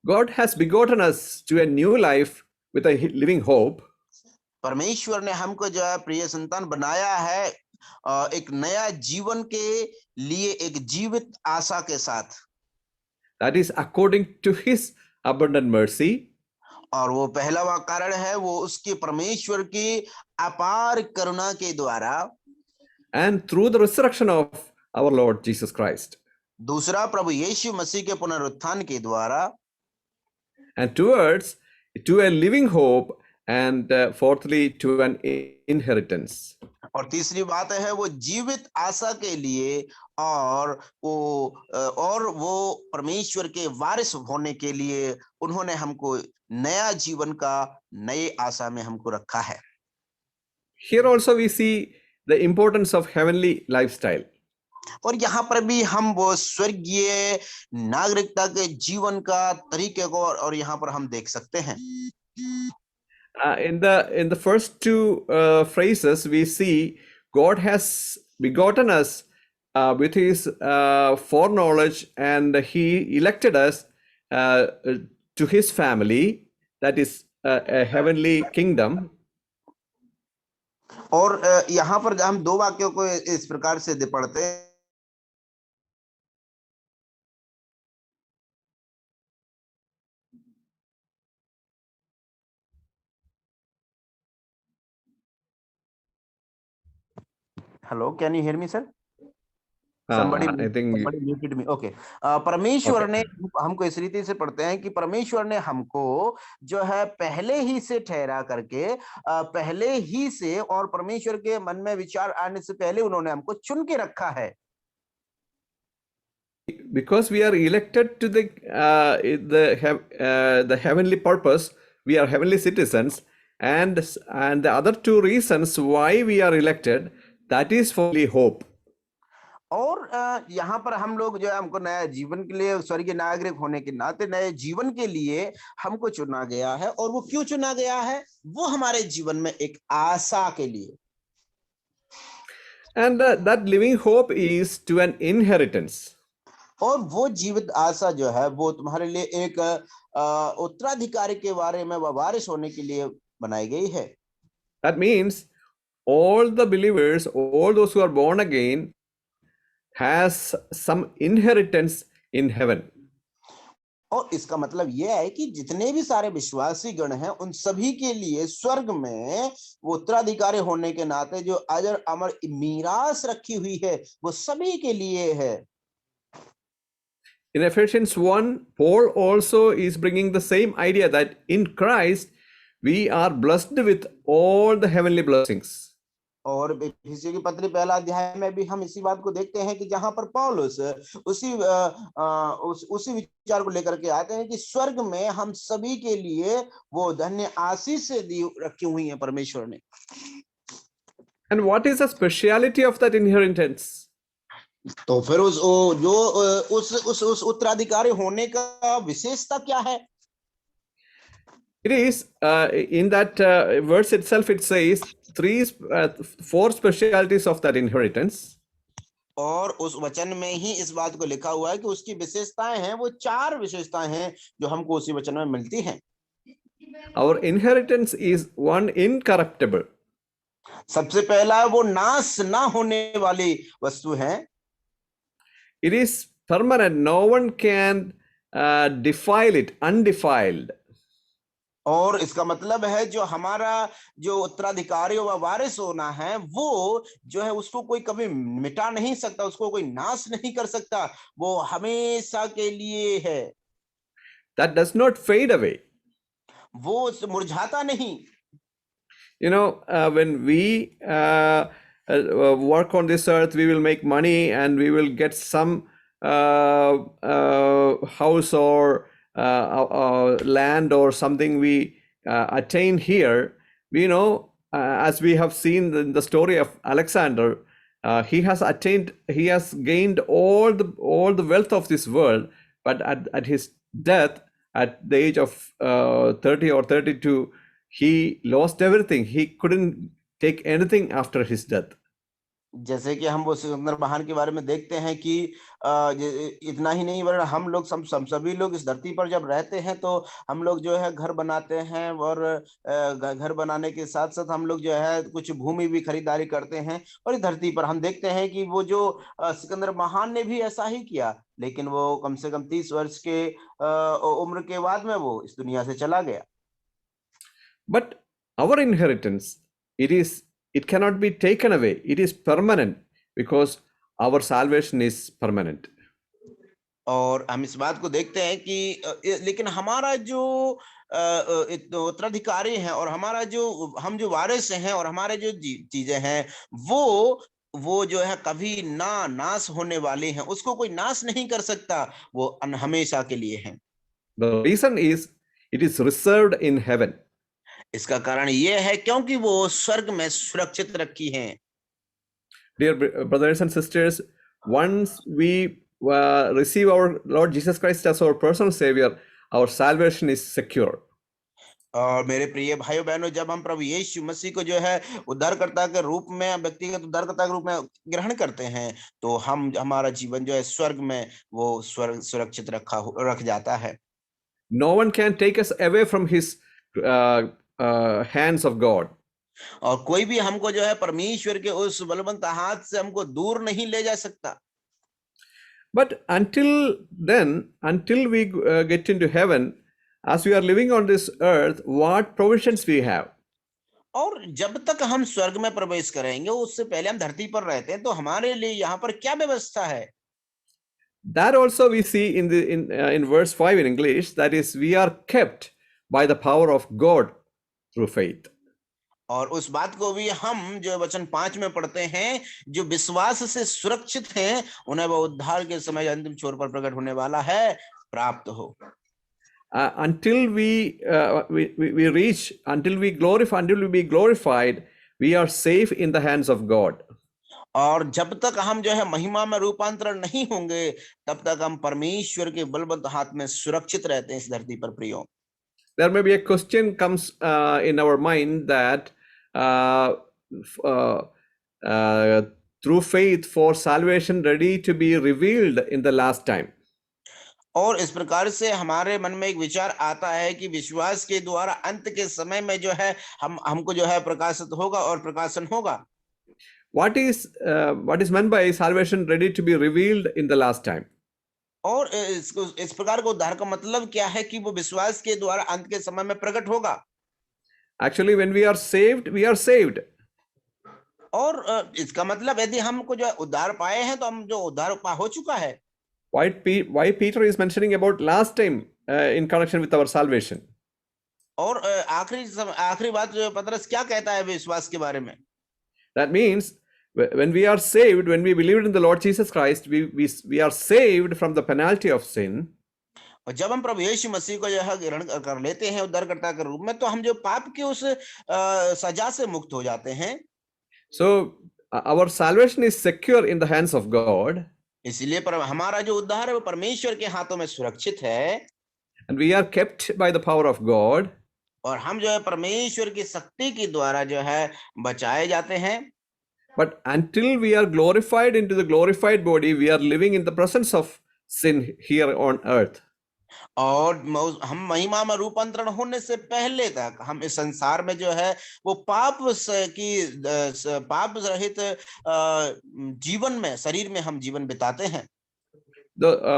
God has begotten us to a new life with a living hope. परमेश्वर ने हमको जो है प्रिय संतान बनाया है एक नया जीवन के लिए, एक जीवित आशा के साथ। That is according to his abundant mercy. और वो पहला कारण है वो उसके परमेश्वर की अपार करुणा के द्वारा, and through the resurrection of our Lord Jesus Christ, दूसरा प्रभु यीशु मसीह के पुनरुत्थान के द्वारा, and towards to a living hope, and fourthly to an inheritance. और तीसरी बात है वो जीवित आशा के लिए, और वो परमेश्वर के वारिस होने के लिए उन्होंने हमको नया जीवन का नए आशा में हमको रखा है। Here also we see the importance of heavenly lifestyle. और यहाँ पर भी हम वो स्वर्गीय नागरिकता के जीवन का तरीके को और यहाँ पर हम देख सकते हैं। In the first two phrases, we see God has begotten us with His foreknowledge, and He elected us to His family, that is a heavenly kingdom. और यहाँ पर हम दो वाक्यों को इस प्रकार से पढ़ते हैं। Hello, can you hear me sir? I think somebody muted me. Okay. परमेश्वर Okay. ने हमको इस रीति से पढ़ते हैं कि परमेश्वर ने हमको जो है पहले ही से ठहरा करके, पहले ही से, और परमेश्वर के मन में विचार आने से पहले उन्होंने हमको चुन के रखा है। because we are elected to the heavenly purpose, we are heavenly citizens, and the other two reasons why we are elected, that is for the hope. और यहाँ पर हम लोग जो है हमको नया जीवन के लिए, स्वर्गीय नागरिक होने के नाते नए जीवन के लिए हमको चुना गया है। और वो क्यों चुना गया है? वो हमारे जीवन में एक आशा के लिए। And that living hope is to an inheritance. और वो जीवित आशा जो है वो तुम्हारे लिए एक उत्तराधिकारी के बारे में, वारिस होने के लिए बनाई गई है। That means all the believers, all those who are born again, has some inheritance in heaven. और इसका मतलब यह है कि जितने भी सारे विश्वासी गण हैं उन सभी के लिए स्वर्ग में वो उत्तराधिकारी होने के नाते जो अजर अमर मीरास रखी हुई है वो सभी के लिए है। In Ephesians 1, Paul also is bringing the same idea that in Christ we are blessed with all the heavenly blessings. और इफिसियों की पत्री पहला अध्याय में भी हम इसी बात को देखते हैं कि जहां पर पौलुस उसी विचार को लेकर के आते हैं कि स्वर्ग में हम सभी के लिए वो धन्य आशीष रखी हुई है परमेश्वर ने। And what is the speciality of that inheritance? तो फिर उस उत्तराधिकारी होने का विशेषता क्या है? It is in that verse itself, it says four specialities of that inheritance. और उस वचन में ही इस बात को लिखा हुआ है कि उसकी विशेषताएं हैं, वो चार विशेषताएं हैं जो हमको उसी वचन में मिलती हैं। Our inheritance is one incorruptible. सबसे पहला वो नाश ना होने वाली वस्तु है। It is permanent. No one can defile it, undefiled. और इसका मतलब है जो हमारा जो उत्तराधिकारी व वारिस होना है वो जो है उसको कोई कभी मिटा नहीं सकता, उसको कोई नाश नहीं कर सकता, वो हमेशा के लिए है। That does not fade away. वो मुरझाता नहीं। You know, when we work on this earth, we will make money and we will get some house or land or something we attain here. We know, as we have seen in the story of Alexander, he has gained all the wealth of this world, but at his death, at the age of 30 or 32, he lost everything. He couldn't take anything after his death. जैसे कि हम वो सिकंदर महान के बारे में देखते हैं कि इतना ही नहीं वरना हम लोग सभी लोग इस धरती पर जब रहते हैं तो हम लोग जो है घर बनाते हैं, और घर बनाने के साथ साथ हम लोग जो है कुछ भूमि भी खरीदारी करते हैं। और इस धरती पर हम देखते हैं कि वो जो सिकंदर महान ने भी ऐसा ही किया, लेकिन वो कम से कम 30 वर्ष के उम्र के बाद में वो इस दुनिया से चला गया। But our inheritance, it cannot be taken away. It is permanent because our salvation is permanent. और हम इस बात को देखते हैं कि लेकिन हमारा जो उत्तराधिकारी हैं और हमारा जो हम जो वारिस हैं और हमारे जो चीजें हैं वो जो है कभी ना नाश होने वाले हैं, उसको कोई नाश नहीं कर सकता, वो हमेशा के लिए हैं। The reason is it is reserved in heaven. इसका कारण ये है क्योंकि वो स्वर्ग में सुरक्षित रखी हैं। Dear brothers and sisters, once we receive our Lord Jesus Christ as our personal Savior, our salvation is secure. और मेरे प्रिय भाइयों बहनों, जब हम प्रभु यीशु मसीह को जो है उद्धारकर्ता के रूप में, व्यक्तिगत उद्धारकर्ता के रूप में ग्रहण करते हैं, तो हमारा जीवन जो है स्वर्ग में वो सुरक्षित रख जाता है। No one can take us away from his hands of God. और कोई भी हमको जो है परमेश्वर के उस बलवंत हाथ से हमको दूर नहीं ले जा सकता। But until then, until we get into heaven, as we are living on this earth, what provisions we have? और जब तक हम स्वर्ग में प्रवेश करेंगे, उससे पहले हम धरती पर रहते हैं, तो हमारे लिए यहाँ पर क्या व्यवस्था है? That also we see in verse 5 in English, that is, we are kept by the power of God through faith. और उस बात को भी हम जो वचन 5 में पढ़ते हैं, जो विश्वास से सुरक्षित हैं, उन्हें वो उद्धार के समय अंतिम छोर पर प्रकट होने वाला है, प्राप्त हो। Until we reach, until we be glorified, we are safe in the hands of God. और जब तक हम जो है महिमा में रूपांतरण नहीं होंगे, तब तक हम परमेश्वर के बलवंत हाथ में सुरक्षित रहते हैं इस धरती पर। प्रियो, there may be a question comes in our mind that through faith for salvation ready to be revealed in the last time. और इस प्रकार से हमारे मन में एक विचार आता है कि विश्वास के द्वारा अंत के समय में जो है हमको जो है प्रकाशित होगा और प्रकाशन होगा। What is meant by salvation ready to be revealed in the last time? और इस प्रकार को उद्धार का मतलब क्या है कि वो विश्वास के द्वारा अंत के समय में प्रकट होगा। Actually, when we are saved, we are saved. और इसका मतलब यदि हमको जो उद्धार पाए हैं, तो हम जो उद्धार हो चुका है। Why Peter is mentioning about last time in connection with our salvation? और आखिरी बात जो पतरस क्या कहता है विश्वास के बारे में? That means when we are saved, when we believed in the Lord Jesus Christ, we are saved from the penalty of sin. और जब हम प्रभु यीशु मसीह को यह ग्रहण कर लेते हैं उद्धारकर्ता के रूप में, तो हम जो पाप के उस सजा से मुक्त हो जाते हैं। So our salvation is secure in the hands of God. इसलिए हमारा जो उद्धार है वो परमेश्वर के हाथों में सुरक्षित है। And we are kept by the power of God. और हम जो है परमेश्वर की शक्ति के द्वारा जो है बचाए जाते हैं। But until we are glorified into the glorified body, we are living in the presence of sin here on earth. और हम महिमा में रूपांतरण होने से पहले तक हम इस संसार में जो है वो पाप रहित जीवन में, शरीर में हम जीवन बिताते हैं।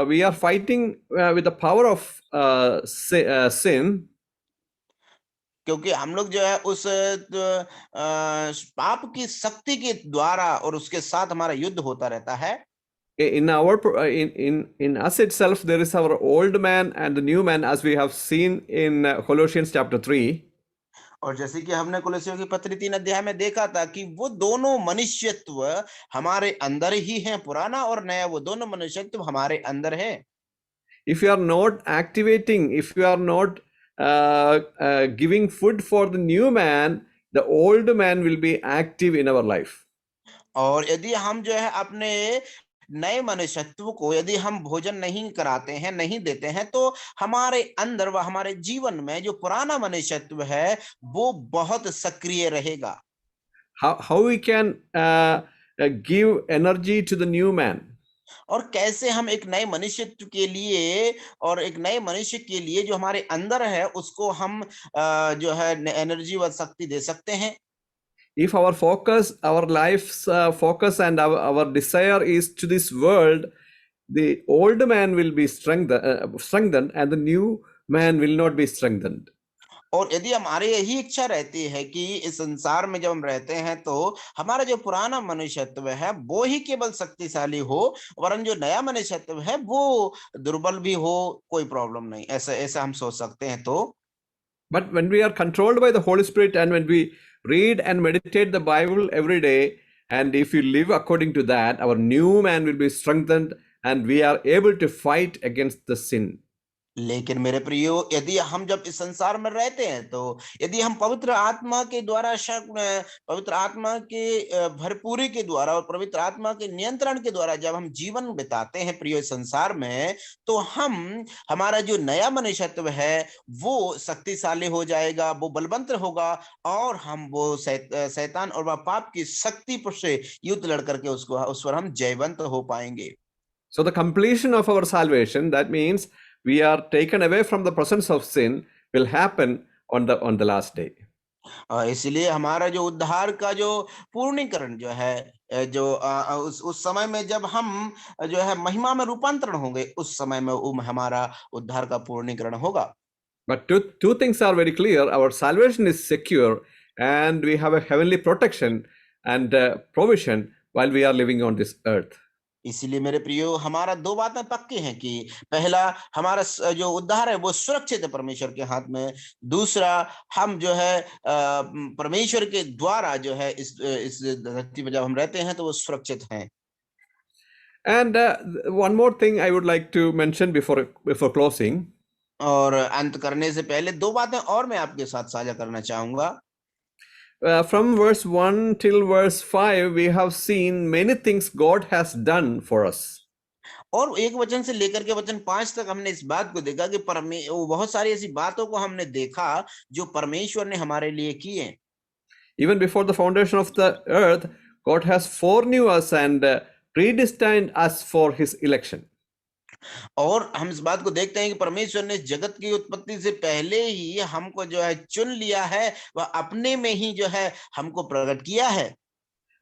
We are fighting with the power of sin. क्योंकि हम लोग जो है उस पाप की शक्ति के द्वारा और उसके साथ हमारा युद्ध होता रहता है। In us itself, there is our old man and the new man, as we have seen in Colossians chapter 3. और जैसे कि हमने कोलोसियों की पत्री 3 अध्याय में देखा था कि वो दोनों मनुष्यत्व हमारे अंदर ही हैं, पुराना और नया, वो दोनों मनुष्यत्व हमारे अंदर है। If you are not activating, if you are not giving food for the new man, the old man will be active in our life. और यदि हम जो है अपने नए मनुष्यत्व को यदि हम भोजन नहीं कराते हैं, नहीं देते हैं, तो हमारे अंदर व हमारे जीवन में जो पुराना मनुष्यत्व है वो बहुत सक्रिय रहेगा। How we can give energy to the new man? और कैसे हम एक नए मनुष्यत्व के लिए और एक नए मनुष्य के लिए जो हमारे अंदर है उसको हम जो है एनर्जी व शक्ति दे सकते हैं। If our focus, our life's focus and our desire is to this world, the old man will be strengthened and the new man will not be strengthened. और यदि हमारी यही इच्छा रहती है कि इस संसार में जब हम रहते हैं तो हमारा जो पुराना मनुष्यत्व है वो ही केवल शक्तिशाली हो, वरन जो नया मनुष्यत्व है वो दुर्बल भी हो, कोई प्रॉब्लम नहीं, ऐसा ऐसा हम सोच सकते हैं। तो But when we are controlled by the Holy Spirit and when we read and meditate the Bible every day, and if we live according to that, our new man will be strengthened and we are able to fight against the sin. लेकिन मेरे प्रियो, यदि हम जब इस संसार में रहते हैं तो यदि हम पवित्र आत्मा के द्वारा पवित्र आत्मा के भरपूरी के द्वारा और पवित्र आत्मा के नियंत्रण के द्वारा जब हम जीवन बिताते हैं प्रियो इस संसार में, तो हमारा जो नया मनुष्यत्व है वो शक्तिशाली हो जाएगा, वो बलवंत होगा, और हम वो शैतान और वह पाप की शक्ति पर से युद्ध लड़ करके उस पर हम जयवंत हो पाएंगे। So the completion of our salvation, that means we are taken away from the presence of sin, will happen on the last day. इसलिए हमारा जो उद्धार का जो पूर्णीकरण जो है, जो उस समय में जब हम जो है महिमा में रूपांतरण होंगे, उस समय में हमारा उद्धार का पूर्णीकरण होगा। But two things are very clear. Our salvation is secure and we have a heavenly protection and provision while we are living on this earth. इसीलिए मेरे प्रियो, हमारा दो बातें पक्की हैं कि पहला, हमारा जो उद्धार है वो सुरक्षित है परमेश्वर के हाथ में। दूसरा, हम जो है परमेश्वर के द्वारा जो है इस धरती पर जब हम रहते हैं तो वो सुरक्षित हैं। And one more thing I would like to mention before closing. और अंत करने से पहले दो बातें और मैं आपके साथ साझा करना चाहूंगा। From verse 1 till verse 5, we have seen many things God has done for us. और एक वचन से लेकर के वचन 5 तक हमने इस बात को देखा कि बहुत सारी ऐसी बातों को हमने देखा जो परमेश्वर ने हमारे लिए की है। Even before the foundation of the earth, God has foreknew us and predestined us for his election. और हम इस बात को देखते हैं कि परमेश्वर ने जगत की उत्पत्ति से पहले ही हमको जो है चुन लिया है, वह अपने में ही जो है हमको प्रकट किया है।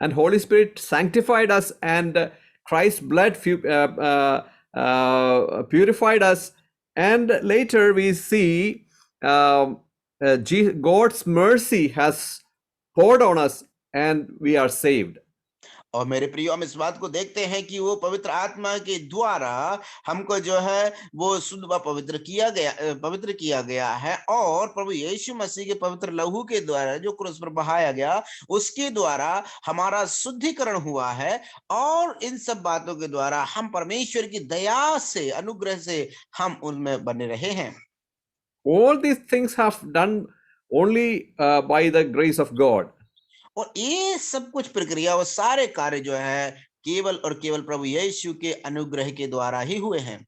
And Holy Spirit sanctified us and Christ's blood purified us. And later we see God's mercy has poured on us and we are saved. और मेरे प्रियो, हम इस बात को देखते हैं कि वो पवित्र आत्मा के द्वारा हमको जो है वो शुद्ध व पवित्र किया गया है, और प्रभु यीशु मसीह के पवित्र लहू के द्वारा जो क्रूस पर बहाया गया उसके द्वारा हमारा शुद्धिकरण हुआ है। और इन सब बातों के द्वारा हम परमेश्वर की दया से, अनुग्रह से हम उनमें बने रहे हैं। All these things have done only by the grace of God. और ये सब कुछ प्रक्रिया और सारे कार्य जो है केवल और केवल प्रभु यीशु के अनुग्रह के द्वारा ही हुए हैं।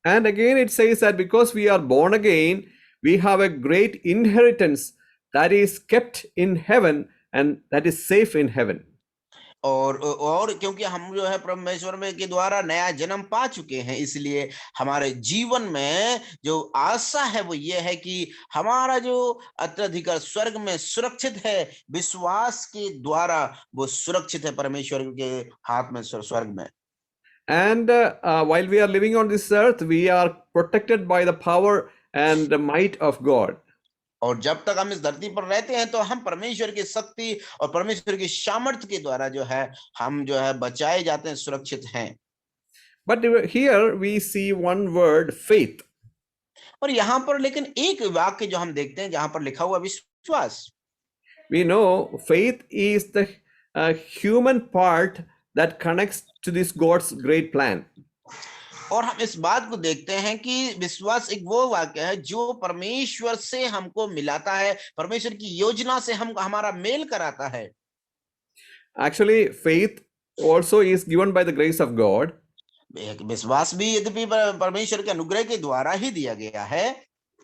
And again it says that because we are born again, we have a great inheritance that is kept in heaven and that is safe in heaven. और क्योंकि हम जो है परमेश्वर में के द्वारा नया जन्म पा चुके हैं, इसलिए हमारे जीवन में जो आशा है वो ये है कि हमारा जो उत्तराधिकार स्वर्ग में सुरक्षित है, विश्वास के द्वारा वो सुरक्षित है परमेश्वर के हाथ में, स्वर्ग में। And while we are living on this earth, we are protected by the power and the might of God. और जब तक हम इस धरती पर रहते हैं तो हम परमेश्वर की शक्ति और परमेश्वर की सामर्थ्य के द्वारा जो है हम जो है बचाए जाते हैं, सुरक्षित हैं। But here we see one word, faith. और यहाँ पर लेकिन एक वाक्य जो हम देखते हैं जहां पर लिखा हुआ विश्वास। We know faith is the human part that connects to this God's great plan. और हम इस बात को देखते हैं कि विश्वास एक वो वाक्य है जो परमेश्वर से हमको मिलाता है, परमेश्वर की योजना से हमारा मेल कराता है। Actually, faith also is given by the grace of God. विश्वास भी यद्यपि परमेश्वर के अनुग्रह के द्वारा ही दिया गया है,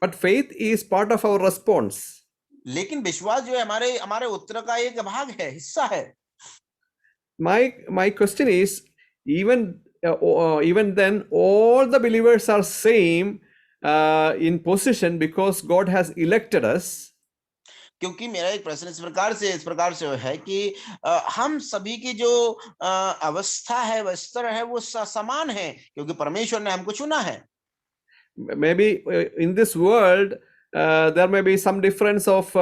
but faith is part of our response. लेकिन विश्वास जो है हमारे उत्तर का एक भाग है, हिस्सा है। My question is, even then all the believers are same in position because God has elected us. क्योंकि मेरा एक प्रश्न इस प्रकार से है कि हम सभी की जो अवस्था है, वह स्तर है, वो समान है क्योंकि परमेश्वर ने हमको चुना है। Maybe in this world there may be some difference of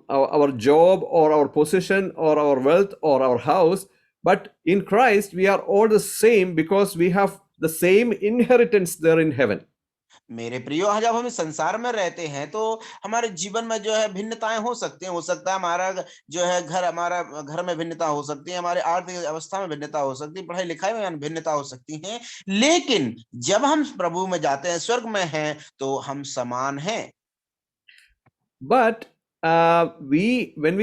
our job or our position or our wealth or our house, but in Christ we are all the same because we have the same inheritance there in heaven. मेरे प्रियो, जब हम इस संसार में रहते हैं तो हमारे जीवन में जो है भिन्नताएं हो सकती हैं। हो सकता है हमारा जो है हमारा घर में भिन्नता हो सकती है, हमारे आर्थिक अवस्था में भिन्नता हो सकती है, पढ़ाई लिखाई में भिन्नता हो सकती है, लेकिन जब हम प्रभु में जाते हैं, स्वर्ग में हैं, तो हम समान हैं। But when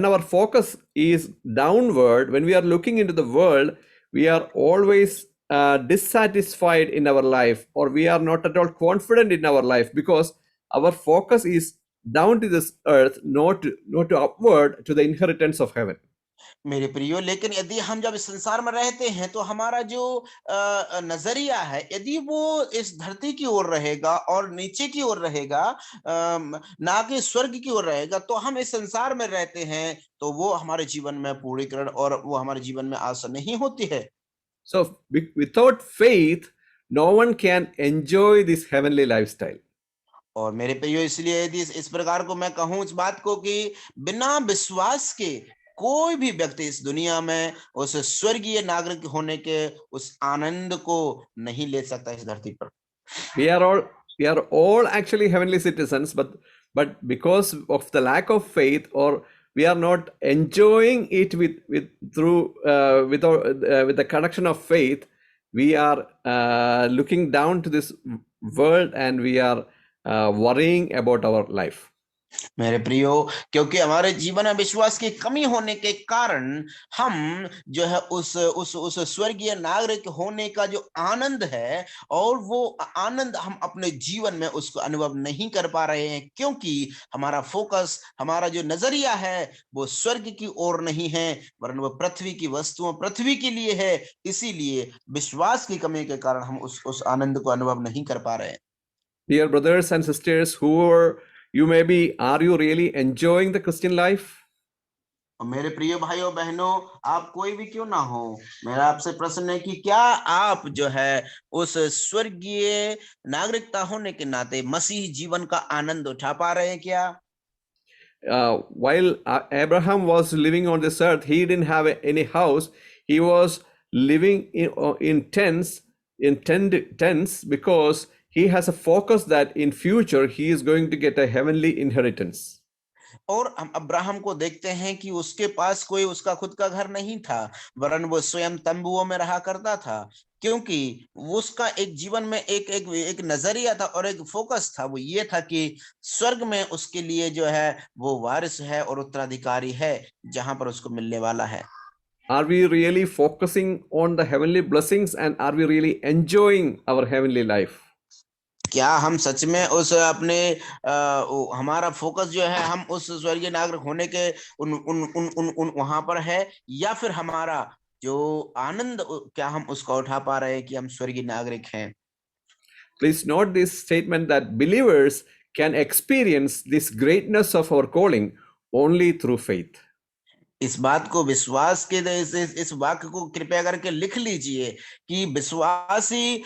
our focus is downward, when we are looking into the world, we are always dissatisfied in our life, or we are not at all confident in our life, because our focus is down to this earth, not to upward to the inheritance of heaven. मेरे प्रियो, लेकिन यदि हम जब इस संसार में रहते हैं तो हमारा जो नजरिया है, यदि वो इस धरती की ओर रहेगा और नीचे की ओर रहेगा, ना कि स्वर्ग की ओर रहेगा, तो हम इस संसार में रहते हैं, तो वो हमारे जीवन में पूर्णीकरण और वो हमारे जीवन में आशा नहीं होती है। So without faith, no one can enjoy this heavenly lifestyle. और मेरे प्रियो, इसलिए यदि इस प्रकार को मैं कहूं इस बात को कि बिना विश्वास के कोई भी व्यक्ति इस दुनिया में उस स्वर्गीय नागरिक होने के उस आनंद को नहीं ले सकता इस धरती पर। We are all actually heavenly citizens, but because of the lack of faith, or we are not enjoying it with the connection of faith, we are looking down to this world and we are worrying about our life. मेरे प्रियो, क्योंकि हमारे जीवन में विश्वास की कमी होने के कारण हम जो है उस स्वर्गीय नागरिक होने का जो आनंद है, और वो आनंद हम अपने जीवन में उसको अनुभव नहीं कर पा रहे हैं, क्योंकि हमारा फोकस, हमारा जो नजरिया है वो स्वर्ग की ओर नहीं है, वरन वो पृथ्वी की वस्तुओं, पृथ्वी के लिए है। इसीलिए विश्वास की कमी के कारण हम उस आनंद को अनुभव नहीं कर पा रहे हैं। Dear brothers and sisters, you may be, are you really enjoying the Christian life? मेरे प्रिय भाइयों बहनों, आप कोई भी क्यों ना हो, मेरा आपसे प्रश्न है कि क्या आप जो है उस स्वर्गीय नागरिकता होने के नाते मसीह जीवन का आनंद उठा पा रहे हैं क्या? While Abraham was living on this earth, he didn't have any house. He was living in tents, because he has a focus that in future he is going to get a heavenly inheritance. और हम Abraham को देखते हैं कि उसके पास कोई उसका खुद का घर नहीं था, वरन वो स्वयं तंबुओं में रहा करता था, क्योंकि उसका एक जीवन में एक नजरिया था और एक फोकस था। वो ये था कि स्वर्ग में उसके लिए जो है वो वारिस है और उत्तराधिकारी है, जहां पर उसको मिलने वाला है। Are we really focusing on the heavenly blessings, and are we really enjoying our heavenly life? क्या हम सच में उस अपने हमारा फोकस जो है हम उस स्वर्गीय नागरिक होने के उन वहां पर है, या फिर हमारा जो आनंद क्या हम उसका उठा पा रहे हैं कि हम स्वर्गीय नागरिक हैं? Please note this statement that believers can experience this greatness of our calling only through faith. इस बात को विश्वास के इस वाक्य को कृपया करके लिख लीजिए कि विश्वासी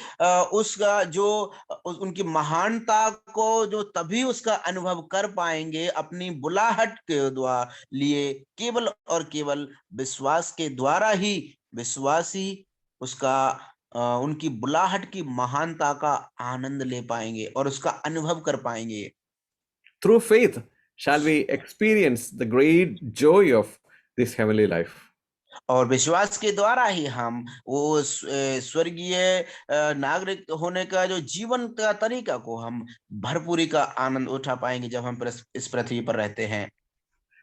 उसका जो उनकी महानता को जो तभी उसका अनुभव कर पाएंगे अपनी बुलाहट के द्वारा लिए, केवल और केवल विश्वास के द्वारा ही विश्वासी उसका उनकी बुलाहट की महानता का आनंद ले पाएंगे और उसका अनुभव कर पाएंगे। Through faith shall we experience the great joy of this heavenly life. और विश्वास के द्वारा ही हम वो स्वर्गीय नागरिक होने का जो जीवन का तरीका को हम भरपूरी का आनंद उठा पाएंगे जब हम इस पृथ्वी पर रहते हैं।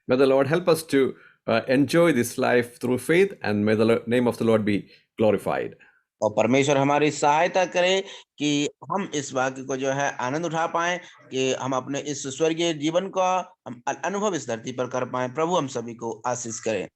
May the Lord help us to enjoy this life through faith, and may the name of the Lord be glorified. और परमेश्वर हमारी सहायता करे कि हम इस वाक्य को जो है आनंद उठा पाएं, कि हम अपने इस स्वर्गीय जीवन का हम अनुभव इस धरती पर कर पाएं। प्रभु हम सभी को आशीष करें।